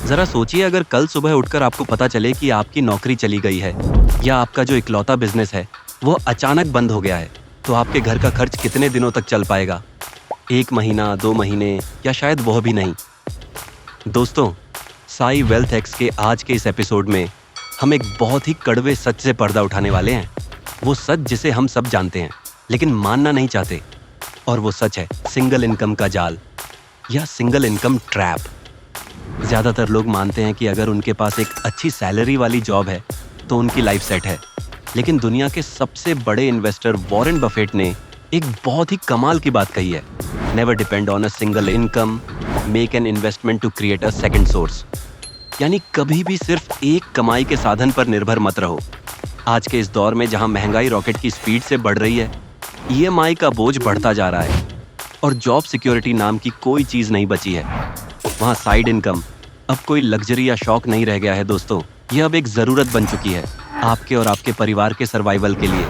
जरा सोचिए, अगर कल सुबह उठकर आपको पता चले कि आपकी नौकरी चली गई है या आपका जो इकलौता बिजनेस है वो अचानक बंद हो गया है, तो आपके घर का खर्च कितने दिनों तक चल पाएगा? 1 महीना, 2 महीने या शायद वह भी नहीं। दोस्तों, साई वेल्थ एक्स के आज के इस एपिसोड में हम एक बहुत ही कड़वे सच से पर्दा उठाने वाले हैं। वो सच जिसे हम सब जानते हैं लेकिन मानना नहीं चाहते, और वो सच है सिंगल इनकम का जाल या सिंगल इनकम ट्रैप। ज़्यादातर लोग मानते हैं कि अगर उनके पास एक अच्छी सैलरी वाली जॉब है तो उनकी लाइफ सेट है, लेकिन दुनिया के सबसे बड़े इन्वेस्टर वॉरेन बफेट ने एक बहुत ही कमाल की बात कही है। Never depend on a single income, make an investment to create a second source. यानी कभी भी सिर्फ एक कमाई के साधन पर निर्भर मत रहो। आज के इस दौर में जहां महंगाई रॉकेट की स्पीड से बढ़ रही है, ईएमआई का बोझ बढ़ता जा रहा है और जॉब सिक्योरिटी नाम की कोई चीज नहीं बची है, वहां साइड इनकम अब कोई लग्जरी या शौक नहीं रह गया है। दोस्तों, यह अब एक जरूरत बन चुकी है आपके और आपके परिवार के सर्वाइवल के लिए।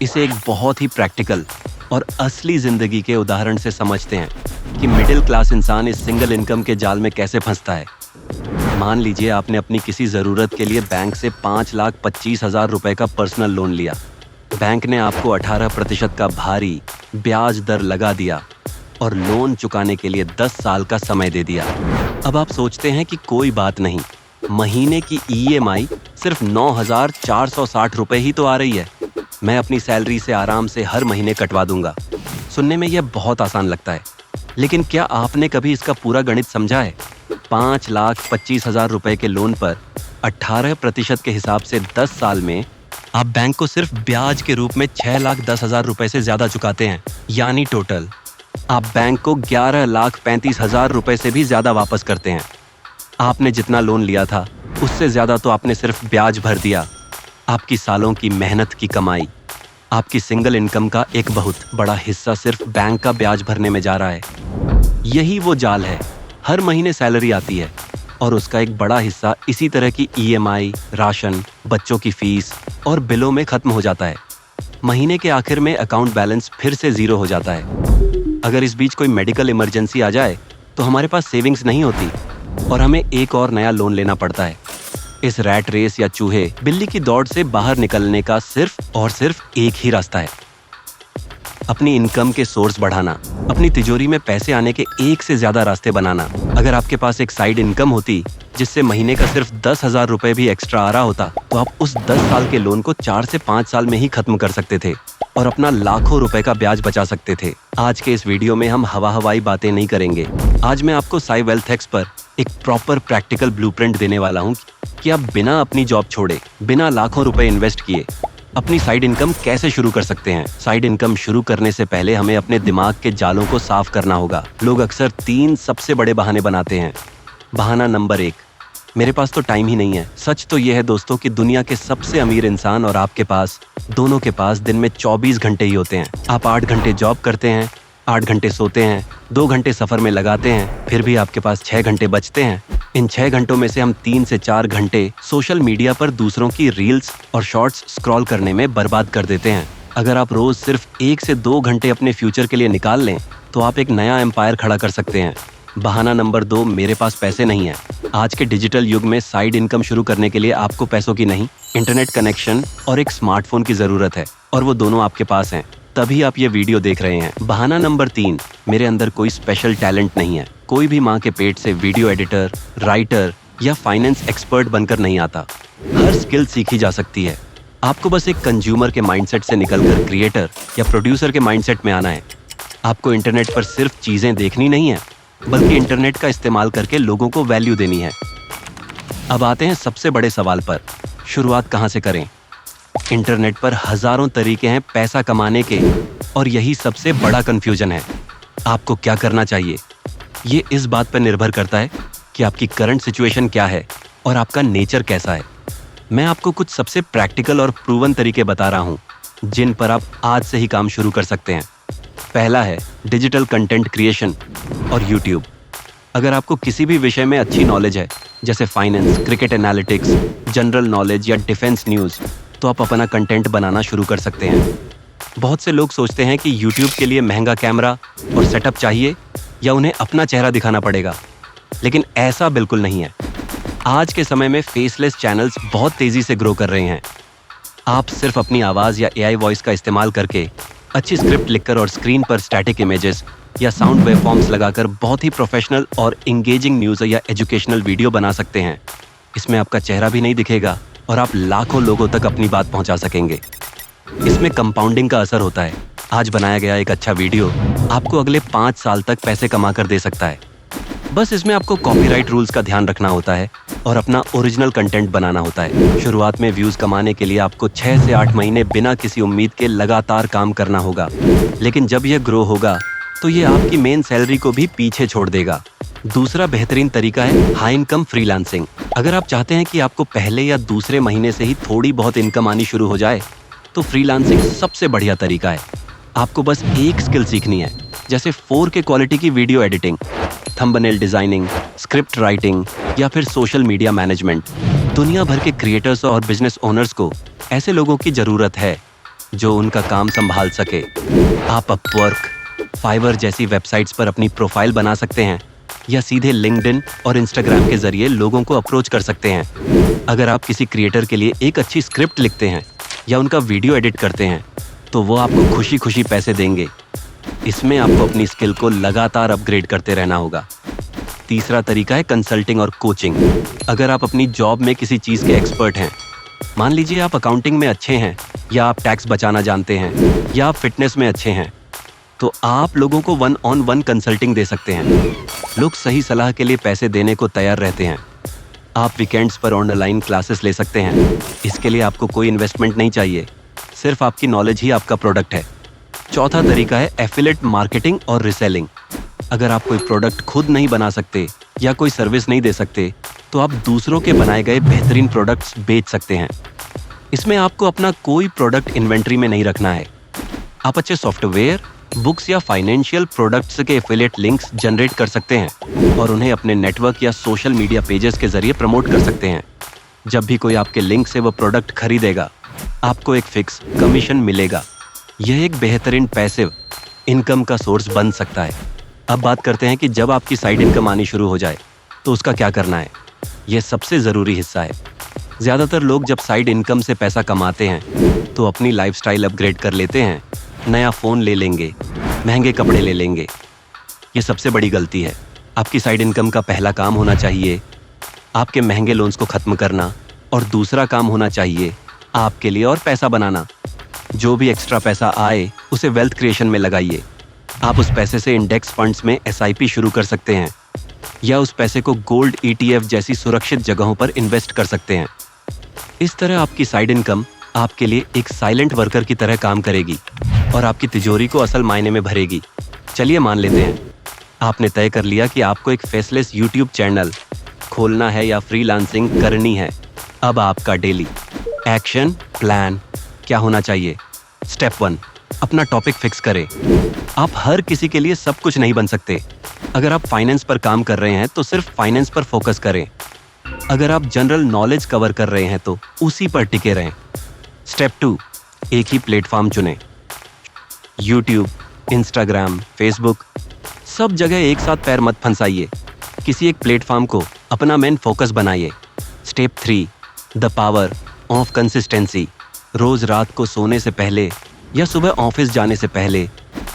इसे एक बहुत ही प्रैक्टिकल और असली जिंदगी के उदाहरण से समझते हैं कि मिडिल क्लास इंसान इस सिंगल इनकम के जाल में कैसे फंसता है। मान लीजिए आपने अपनी किसी जरूरत के लिए बैंक से 5,25,000 रुपए का पर्सनल लोन लिया। बैंक ने आपको 18% का भारी ब्याज दर लगा दिया और लोन चुकाने के लिए 10 साल का समय दे दिया। अब आप सोचते हैं कि कोई बात नहीं, महीने की ईएमआई सिर्फ 9,460 रुपए ही तो आ रही है, मैं अपनी सैलरी से आराम से हर महीने कटवा दूंगा। सुनने में यह बहुत आसान लगता है, लेकिन क्या आपने कभी इसका पूरा गणित समझा है? 5,25,000 रुपए के लोन पर 18% के हिसाब से 10 साल में आप बैंक को सिर्फ ब्याज के रूप में 6,10,000 रुपए से ज्यादा चुकाते हैं। यानी टोटल आप बैंक को 11,35,000 रुपए से भी ज्यादा वापस करते हैं। आपने जितना लोन लिया था उससे ज्यादा तो आपने सिर्फ ब्याज भर दिया। आपकी सालों की मेहनत की कमाई, आपकी सिंगल इनकम का एक बहुत बड़ा हिस्सा सिर्फ बैंक का ब्याज भरने में जा रहा है। यही वो जाल है। हर महीने सैलरी आती है और उसका एक बड़ा हिस्सा इसी तरह की ईएमआई, राशन, बच्चों की फीस और बिलों में खत्म हो जाता है। महीने के आखिर में अकाउंट बैलेंस फिर से जीरो हो जाता है। अगर इस बीच कोई मेडिकल इमरजेंसी आ जाए तो हमारे पास सेविंग्स नहीं होती और हमें एक और नया लोन लेना पड़ता है। इस रैट रेस या चूहे बिल्ली की दौड़ से बाहर निकलने का सिर्फ और सिर्फ एक ही रास्ता है, अपनी इनकम के सोर्स बढ़ाना, अपनी तिजोरी में पैसे आने के एक से ज्यादा रास्ते बनाना। अगर आपके पास एक साइड इनकम होती जिससे महीने का सिर्फ 10,000 रुपए भी एक्स्ट्रा आ रहा होता, तो आप उस 10 साल के लोन को 4 से 5 साल में ही खत्म कर सकते थे और अपना लाखों रुपए का ब्याज बचा सकते थे। आज के इस वीडियो में हम हवाई बातें नहीं करेंगे। आज मैं आपको साई वेल्थ एक्स पर एक प्रॉपर प्रैक्टिकल ब्लूप्रिंट देने वाला हूँ कि आप बिना अपनी जॉब छोड़े, बिना लाखों रुपए इन्वेस्ट किए अपनी साइड इनकम कैसे शुरू कर सकते हैं। साइड इनकम शुरू करने से पहले हमें अपने दिमाग के जालों को साफ करना होगा। लोग अक्सर 3 सबसे बड़े बहाने बनाते हैं। बहाना नंबर 1, मेरे पास तो टाइम ही नहीं है। सच तो यह है दोस्तों कि दुनिया के सबसे अमीर इंसान और आपके पास, दोनों के पास दिन में 24 घंटे ही होते हैं। आप 8 घंटे जॉब करते हैं, 8 घंटे सोते हैं, 2 घंटे सफर में लगाते हैं, फिर भी आपके पास 6 घंटे बचते हैं। इन 6 घंटों में से हम 3 से 4 घंटे सोशल मीडिया पर दूसरों की रील्स और शॉर्ट्स स्क्रॉल करने में बर्बाद कर देते हैं। अगर आप रोज सिर्फ 1 से 2 घंटे अपने फ्यूचर के लिए निकाल लें तो आप एक नया एम्पायर खड़ा कर सकते हैं। बहाना नंबर 2, मेरे पास पैसे नहीं है। आज के डिजिटल युग में साइड इनकम शुरू करने के लिए आपको पैसों की नहीं, इंटरनेट कनेक्शन और एक स्मार्टफोन की जरूरत है, और वो दोनों आपके पास हैं, तभी आप ये वीडियो देख रहे हैं। बहाना नंबर 3, मेरे अंदर कोई स्पेशल टैलेंट नहीं है। कोई भी माँ के पेट से वीडियो एडिटर, राइटर या फाइनेंस एक्सपर्ट बनकर नहीं आता। हर स्किल सीखी जा सकती है। आपको बस एक कंज्यूमर के माइंडसेट से निकलकर क्रिएटर या प्रोड्यूसर के माइंडसेट में आना है। आपको इंटरनेट पर सिर्फ चीजें देखनी नहीं है, बल्कि इंटरनेट का इस्तेमाल करके लोगों को वैल्यू देनी है। अब आते हैं सबसे बड़े सवाल पर, शुरुआत कहाँ से करें? इंटरनेट पर हजारों तरीके हैं पैसा कमाने के, और यही सबसे बड़ा कंफ्यूजन है। आपको क्या करना चाहिए? ये इस बात पर निर्भर करता है कि आपकी करंट सिचुएशन क्या है और आपका नेचर कैसा है। मैं आपको कुछ सबसे प्रैक्टिकल और प्रूवन तरीके बता रहा हूँ जिन पर आप आज से ही काम शुरू कर सकते हैं। पहला है डिजिटल कंटेंट क्रिएशन और यूट्यूब। अगर आपको किसी भी विषय में अच्छी नॉलेज है, जैसे finance, cricket analytics, general knowledge या डिफेंस न्यूज़, तो आप अपना कंटेंट बनाना शुरू कर सकते हैं। बहुत से लोग सोचते हैं कि यूट्यूब के लिए महंगा कैमरा और सेटअप चाहिए या उन्हें अपना चेहरा दिखाना पड़ेगा, लेकिन ऐसा बिल्कुल नहीं है। आज के समय में फेसलेस चैनल्स बहुत तेजी से ग्रो कर रहे हैं। आप सिर्फ अपनी आवाज या एआई वॉइस का इस्तेमाल करके अच्छी स्क्रिप्ट लिखकर और स्क्रीन पर स्टैटिक इमेजेस या साउंड वेवफॉर्म्स लगाकर बहुत ही प्रोफेशनल और इंगेजिंग न्यूज़ या एजुकेशनल वीडियो बना सकते हैं। इसमें आपका चेहरा भी नहीं दिखेगा और आप लाखों लोगों तक अपनी बात पहुंचा सकेंगे। इसमें कंपाउंडिंग का असर होता है। आज बनाया गया एक अच्छा वीडियो आपको अगले 5 साल तक पैसे कमा कर दे सकता है। बस इसमें आपको कॉपीराइट रूल्स का ध्यान रखना होता है और अपना ओरिजिनल कंटेंट बनाना होता है। शुरुआत में व्यूज कमाने के लिए आपको 6 से 8 महीने बिना किसी उम्मीद के लगातार काम करना होगा, लेकिन जब यह ग्रो होगा तो ये आपकी मेन सैलरी को भी पीछे छोड़ देगा। दूसरा बेहतरीन तरीका है हाई इनकम फ्रीलांसिंग। अगर आप चाहते हैं कि आपको पहले या दूसरे महीने से ही थोड़ी बहुत इनकम आनी शुरू हो जाए तो फ्रीलांसिंग सबसे बढ़िया तरीका है। आपको बस एक स्किल सीखनी है, जैसे 4K क्वालिटी की video editing, thumbnail designing, script writing या फिर सोशल मीडिया मैनेजमेंट। दुनिया भर के क्रिएटर्स और बिजनेस ओनर्स को ऐसे लोगों की जरूरत है जो उनका काम संभाल सके। आप अपवर्क, फाइवर जैसी वेबसाइट्स पर अपनी प्रोफाइल बना सकते हैं या सीधे लिंक्डइन और इंस्टाग्राम के जरिए लोगों को अप्रोच कर सकते हैं। अगर आप किसी क्रिएटर के लिए एक अच्छी स्क्रिप्ट लिखते हैं या उनका वीडियो एडिट करते हैं तो वो आपको खुशी खुशी पैसे देंगे। इसमें आपको अपनी स्किल को लगातार अपग्रेड करते रहना होगा। तीसरा तरीका है कंसल्टिंग और कोचिंग। अगर आप अपनी जॉब में किसी चीज़ के एक्सपर्ट हैं, मान लीजिए आप अकाउंटिंग में अच्छे हैं या आप टैक्स बचाना जानते हैं या आप फिटनेस में अच्छे हैं, तो आप लोगों को 1-on-1 कंसल्टिंग दे सकते हैं। लोग सही सलाह के लिए पैसे देने को तैयार रहते हैं। आप वीकेंड्स पर ऑनलाइन क्लासेस ले सकते हैं। इसके लिए आपको कोई इन्वेस्टमेंट नहीं चाहिए, सिर्फ आपकी नॉलेज ही आपका प्रोडक्ट है। चौथा तरीका है एफिलिएट मार्केटिंग और रीसेलिंग। अगर आप कोई प्रोडक्ट खुद नहीं बना सकते या कोई सर्विस नहीं दे सकते तो आप दूसरों के बनाए गए बेहतरीन प्रोडक्ट्स बेच सकते हैं। इसमें आपको अपना कोई प्रोडक्ट इन्वेंट्री में नहीं रखना है। आप अच्छे सॉफ्टवेयर, बुक्स या फाइनेंशियल प्रोडक्ट्स के एफिलिएट लिंक्स जनरेट कर सकते हैं और उन्हें अपने नेटवर्क या सोशल मीडिया पेजेस के जरिए प्रमोट कर सकते हैं। जब भी कोई आपके लिंक से वो प्रोडक्ट खरीदेगा, आपको एक फिक्स कमीशन मिलेगा। यह एक बेहतरीन पैसिव इनकम का सोर्स बन सकता है। अब बात करते हैं कि जब आपकी साइड इनकम आनी शुरू हो जाए तो उसका क्या करना है। यह सबसे ज़रूरी हिस्सा है। ज़्यादातर लोग जब साइड इनकम से पैसा कमाते हैं तो अपनी लाइफस्टाइल अपग्रेड कर लेते हैं, नया फ़ोन ले लेंगे, महंगे कपड़े ले लेंगे। ये सबसे बड़ी गलती है। आपकी साइड इनकम का पहला काम होना चाहिए आपके महंगे लोन्स को ख़त्म करना और दूसरा काम होना चाहिए आपके लिए और पैसा बनाना। जो भी एक्स्ट्रा पैसा आए उसे वेल्थ क्रिएशन में लगाइए। आप उस पैसे से इंडेक्स फंड्स में एसआईपी शुरू कर सकते हैं या उस पैसे को गोल्ड ईटीएफ जैसी सुरक्षित जगहों पर इन्वेस्ट कर सकते हैं। इस तरह आपकी साइड इनकम आपके लिए एक साइलेंट वर्कर की तरह काम करेगी और आपकी तिजोरी को असल मायने में भरेगी। चलिए मान लेते हैं आपने तय कर लिया कि आपको एक फेसलेस यूट्यूब चैनल खोलना है या फ्रीलांसिंग करनी है। अब आपका डेली एक्शन प्लान क्या होना चाहिए। स्टेप 1, अपना टॉपिक फिक्स करें। आप हर किसी के लिए सब कुछ नहीं बन सकते। अगर आप फाइनेंस पर काम कर रहे हैं तो सिर्फ फाइनेंस पर फोकस करें। अगर आप जनरल नॉलेज कवर कर रहे हैं तो उसी पर टिके रहें। स्टेप 2, एक ही प्लेटफॉर्म चुनें। यूट्यूब, इंस्टाग्राम, फेसबुक, सब जगह एक साथ पैर मत फंसाइए। किसी एक प्लेटफॉर्म को अपना मेन फोकस बनाइए। Step 3, the power of consistency. रोज रात को सोने से पहले या सुबह ऑफिस जाने से पहले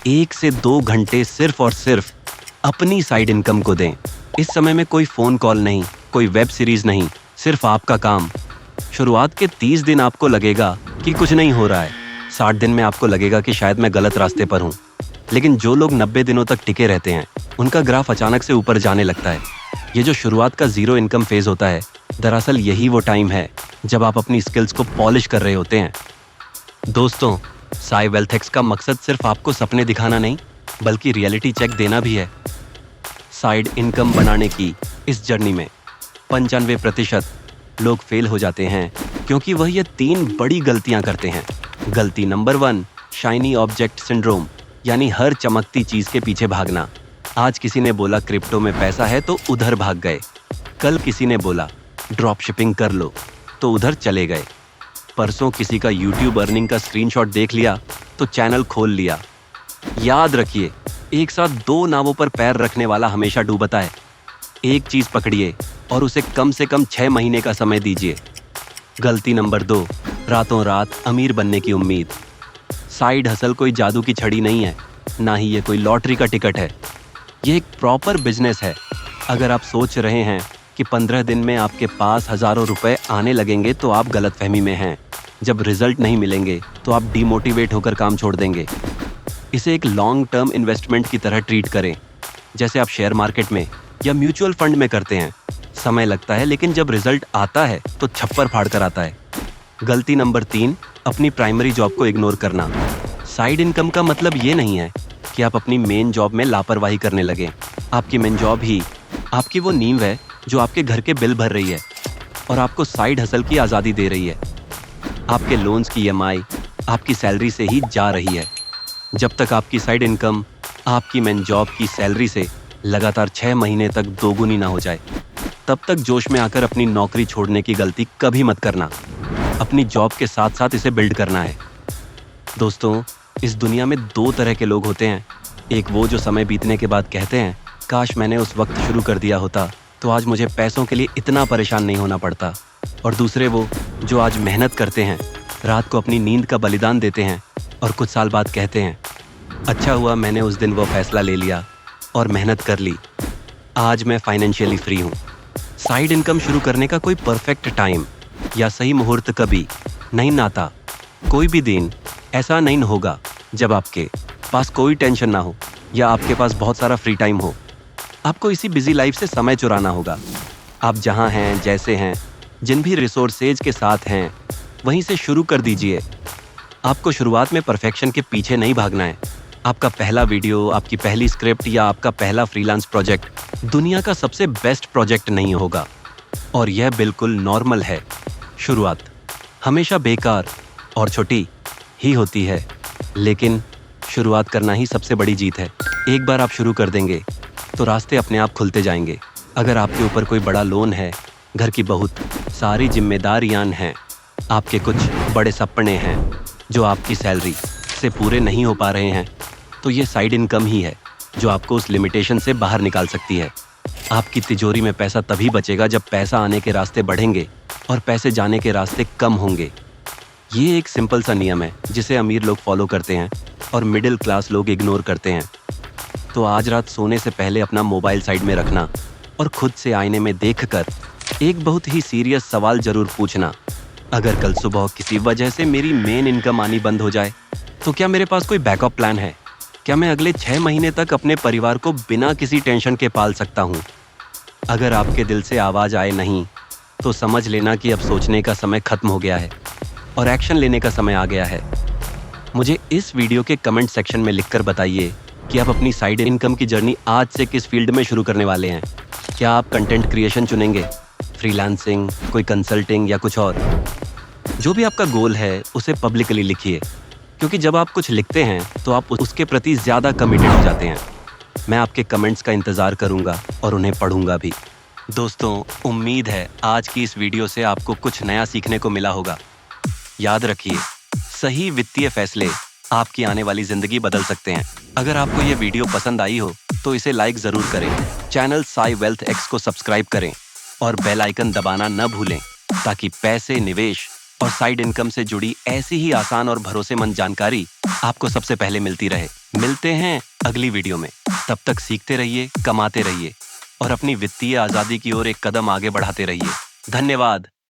1 से 2 घंटे सिर्फ और सिर्फ अपनी साइड इनकम को दें। इस समय में कोई फ़ोन कॉल नहीं, कोई वेब सीरीज़ नहीं, सिर्फ आपका काम। शुरुआत के 30 दिन आपको लगेगा कि कुछ नहीं हो रहा है। 60 दिन में आपको लगेगा कि शायद मैं गलत रास्ते पर हूँ। लेकिन जो लोग 90 दिनों तक टिके रहते हैं उनका ग्राफ अचानक से ऊपर जाने लगता है। ये जो शुरुआत का ज़ीरो इनकम फेज़ होता है, दरअसल यही वो टाइम है जब आप अपनी स्किल्स को पॉलिश कर रहे होते हैं। दोस्तों, साई वेल्थ हैक्स का मकसद सिर्फ आपको सपने दिखाना नहीं बल्कि रियलिटी चेक देना भी है। साइड इनकम बनाने की इस जर्नी में 95% लोग फेल हो जाते हैं क्योंकि वह ये 3 बड़ी गलतियां करते हैं। गलती नंबर 1, शाइनी ऑब्जेक्ट सिंड्रोम, यानी हर चमकती चीज के पीछे भागना। आज किसी ने बोला क्रिप्टो में पैसा है तो उधर भाग गए। कल किसी ने बोला ड्रॉप शिपिंग कर लो तो उधर चले गए। परसों किसी का यूट्यूब अर्निंग का स्क्रीनशॉट देख लिया तो चैनल खोल लिया। याद रखिए, एक साथ 2 नावों पर पैर रखने वाला हमेशा डूबता है। एक चीज पकड़िए, और उसे कम से कम 6 महीने का समय दीजिए। गलती नंबर 2, रातों रात अमीर बनने की उम्मीद। साइड हसल कोई जादू की छड़ी नहीं है, ना ही ये कोई लॉटरी का टिकट है। ये एक प्रॉपर बिजनेस है। अगर आप सोच रहे हैं कि 15 दिन में आपके पास हजारों रुपए आने लगेंगे तो आप गलतफहमी में हैं। जब रिजल्ट नहीं मिलेंगे तो आप डिमोटिवेट होकर काम छोड़ देंगे। इसे एक लॉन्ग टर्म इन्वेस्टमेंट की तरह ट्रीट करें, जैसे आप शेयर मार्केट में या म्यूचुअल फंड में करते हैं। समय लगता है, लेकिन जब रिजल्ट आता है तो छप्पर फाड़ कर आता है। गलती नंबर 3, अपनी प्राइमरी जॉब को इग्नोर करना। साइड इनकम का मतलब ये नहीं है कि आप अपनी मेन जॉब में लापरवाही करने लगें। आपकी मेन जॉब ही आपकी वो नींव है जो आपके घर के बिल भर रही है और आपको साइड हसल की आज़ादी दे रही है। आपके लोन्स की ईएमआई आपकी सैलरी से ही जा रही है। जब तक आपकी साइड इनकम आपकी मेन जॉब की सैलरी से लगातार 6 महीने तक दोगुनी ना हो जाए, तब तक जोश में आकर अपनी नौकरी छोड़ने की गलती कभी मत करना। अपनी जॉब के साथ साथ इसे बिल्ड करना है। दोस्तों, इस दुनिया में 2 तरह के लोग होते हैं। एक वो जो समय बीतने के बाद कहते हैं, काश मैंने उस वक्त शुरू कर दिया होता तो आज मुझे पैसों के लिए इतना परेशान नहीं होना पड़ता। और दूसरे वो जो आज मेहनत करते हैं, रात को अपनी नींद का बलिदान देते हैं और कुछ साल बाद कहते हैं, अच्छा हुआ मैंने उस दिन वो फैसला ले लिया और मेहनत कर ली। आज मैं फाइनेंशियली फ्री हूँ। साइड इनकम शुरू करने का कोई परफेक्ट टाइम या सही मुहूर्त कभी नहीं आता। कोई भी दिन ऐसा नहीं होगा जब आपके पास कोई टेंशन ना हो या आपके पास बहुत सारा फ्री टाइम हो। आपको इसी बिजी लाइफ से समय चुराना होगा। आप जहाँ हैं, जैसे हैं, जिन भी रिसोर्सेज के साथ हैं, वहीं से शुरू कर दीजिए। आपको शुरुआत में परफेक्शन के पीछे नहीं भागना है। आपका पहला वीडियो, आपकी पहली स्क्रिप्ट या आपका पहला फ्रीलांस प्रोजेक्ट दुनिया का सबसे बेस्ट प्रोजेक्ट नहीं होगा और यह बिल्कुल नॉर्मल है। शुरुआत हमेशा बेकार और छोटी ही होती है, लेकिन शुरुआत करना ही सबसे बड़ी जीत है। एक बार आप शुरू कर देंगे तो रास्ते अपने आप खुलते जाएंगे। अगर आपके ऊपर कोई बड़ा लोन है, घर की बहुत सारी जिम्मेदारियां हैं, आपके कुछ बड़े सपने हैं जो आपकी सैलरी से पूरे नहीं हो पा रहे हैं, तो ये साइड इनकम ही है जो आपको उस लिमिटेशन से बाहर निकाल सकती है। आपकी तिजोरी में पैसा तभी बचेगा जब पैसा आने के रास्ते बढ़ेंगे और पैसे जाने के रास्ते कम होंगे। ये एक सिंपल सा नियम है जिसे अमीर लोग फॉलो करते हैं और मिडिल क्लास लोग इग्नोर करते हैं। तो आज रात सोने से पहले अपना मोबाइल साइड में रखना और खुद से आईने में देखकर एक बहुत ही सीरियस सवाल जरूर पूछना, अगर कल सुबह किसी वजह से मेरी मेन इनकम आनी बंद हो जाए तो क्या मेरे पास कोई बैकअप प्लान है? क्या मैं अगले 6 महीने तक अपने परिवार को बिना किसी टेंशन के पाल सकता हूँ? अगर आपके दिल से आवाज आए नहीं तो समझ लेना कि अब सोचने का समय खत्म हो गया है और एक्शन लेने का समय आ गया है। मुझे इस वीडियो के कमेंट सेक्शन में लिखकर बताइए कि आप अपनी साइड इनकम की जर्नी आज से किस फील्ड में शुरू करने वाले हैं। क्या आप कंटेंट क्रिएशन चुनेंगे, फ्रीलांसिंग, कोई कंसल्टिंग या कुछ और? जो भी आपका गोल है उसे पब्लिकली लिखिए, क्योंकि जब आप कुछ लिखते हैं तो आप उसके प्रति ज़्यादा कमिटेड हो जाते हैं। मैं आपके कमेंट्स का इंतज़ार करूंगा और उन्हें पढ़ूंगा भी। दोस्तों, उम्मीद है आज की इस वीडियो से आपको कुछ नया सीखने को मिला होगा। याद रखिए, सही वित्तीय फैसले आपकी आने वाली जिंदगी बदल सकते हैं। अगर आपको ये वीडियो पसंद आई हो तो इसे लाइक ज़रूर करें, चैनल साई वेल्थ एक्स को सब्सक्राइब करें और बेल आइकन दबाना न भूलें, ताकि पैसे, निवेश और साइड इनकम से जुड़ी ऐसी ही आसान और भरोसेमंद जानकारी आपको सबसे पहले मिलती रहे। मिलते हैं अगली वीडियो में। तब तक सीखते रहिए, कमाते रहिए और अपनी वित्तीय आज़ादी की ओर एक कदम आगे बढ़ाते रहिए। धन्यवाद।